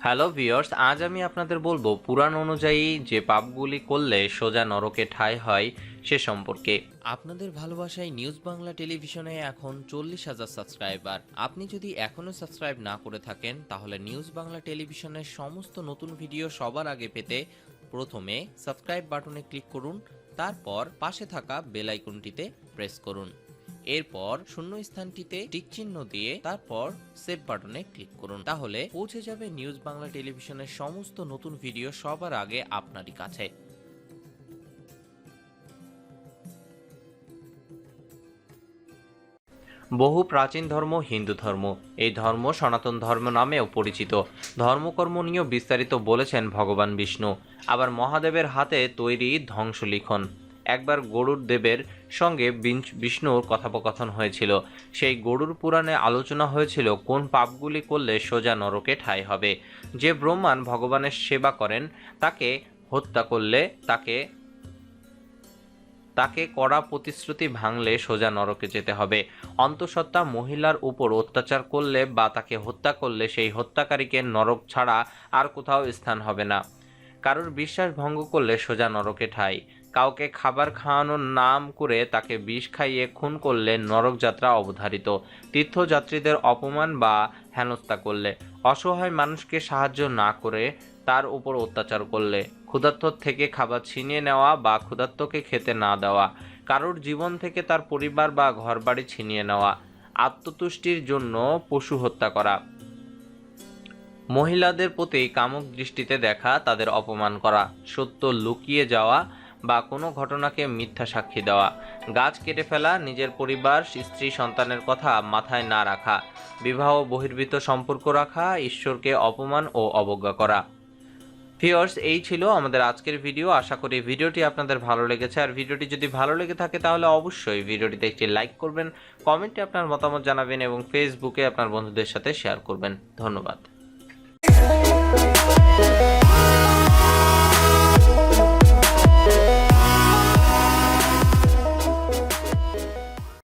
Hello viewers, আজ আমি আপনাদের বলবো পুরাণ অনুযায়ী যে পাপগুলি করলে সোজা নরকে ঠাঁই হয় সে সম্পর্কে। আপনাদের ভালোবাসায় নিউজ বাংলা টেলিভিশনে এখন 40,000 সাবস্ক্রাইবার। আপনি যদি এখনো সাবস্ক্রাইব না করে থাকেন তাহলে নিউজ বাংলা টেলিভিশনের সমস্ত নতুন ভিডিও সবার আগে পেতে প্রথমে সাবস্ক্রাইব বাটনে ক্লিক করুন, তারপর পাশে থাকা বেল আইকনটিতে প্রেস করুন। এরপর শূন্য স্থানটিতে টিক চিহ্ন দিয়ে তারপর সেভ বাটনে ক্লিক করুন, তাহলে পৌঁছে যাবে নিউজ বাংলা টেলিভিশনের সমস্ত নতুন ভিডিও সবার আগে আপনারই কাছে। বহু প্রাচীন ধর্ম হিন্দু ধর্ম, এই ধর্ম সনাতন ধর্ম নামেও পরিচিত। ধর্মকর্ম নিয়েও বিস্তারিত বলেছেন ভগবান বিষ্ণু। আবার মহাদেবের হাতে তৈরি ধ্বংসলিখন। একবার গরুড় দেবের সঙ্গে বিষ্ণুর কথোপকথন হয়েছিল। সেই গরুড় পুরাণে আলোচনা হয়েছিল কোন পাপগুলি করলে সোজা নরকে ঠাঁই হবে। যে ব্রহ্মাণ ভগবানের সেবা করেন তাকে হত্যা করলে তাকে কড়া প্রতিশ্রুতি ভাঙলে সোজা নরকে যেতে হবে। অন্তঃসত্ত্বা মহিলার উপর অত্যাচার করলে বা তাকে হত্যা করলে সেই হত্যাকারীকে নরক ছাড়া আর কোথাও স্থান হবে না। কারোর বিশ্বাস ভঙ্গ করলে সোজা নরকে ঠাঁই। কাউকে খাবার খাওয়ানোর নাম করে তাকে বিষ খাইয়ে খুন করলে নরক যাত্রা অবধারিত। তীর্থযাত্রীদের অপমান বা হেনস্থা করলে, অসহায় মানুষকে সাহায্য না করে তার উপর অত্যাচার করলে, ক্ষুধার্ত থেকে খাবার ছিনিয়ে নেওয়া বা ক্ষুধার্তকে খেতে না দেওয়া, কারোর জীবন থেকে তার পরিবার বা ঘরবাড়ি ছিনিয়ে নেওয়া, আত্মতুষ্টির জন্য পশু হত্যা করা, মহিলাদের প্রতি কামুক দৃষ্টিতে দেখা, তাদের অপমান করা, সত্য লুকিয়ে যাওয়া বা কোনো ঘটনাকে মিথ্যা সাক্ষী দেওয়া, গাছ কেটে ফেলা, নিজের পরিবার স্ত্রী সন্তানের কথা মাথায় না রাখা, বিবাহ বহির্ভূত সম্পর্ক রাখা, ঈশ্বরকে অপমান ও অবজ্ঞা করা। ভিউয়ার্স, এই ছিল আমাদের আজকের ভিডিও। আশা করি ভিডিওটি আপনাদের ভালো লেগেছে। আর ভিডিওটি যদি ভালো লেগে থাকে তাহলে অবশ্যই ভিডিওটিতে একটি লাইক করবেন, কমেন্টে আপনার মতামত জানাবেন এবং ফেসবুকে আপনার বন্ধুদের সাথে শেয়ার করবেন। ধন্যবাদ।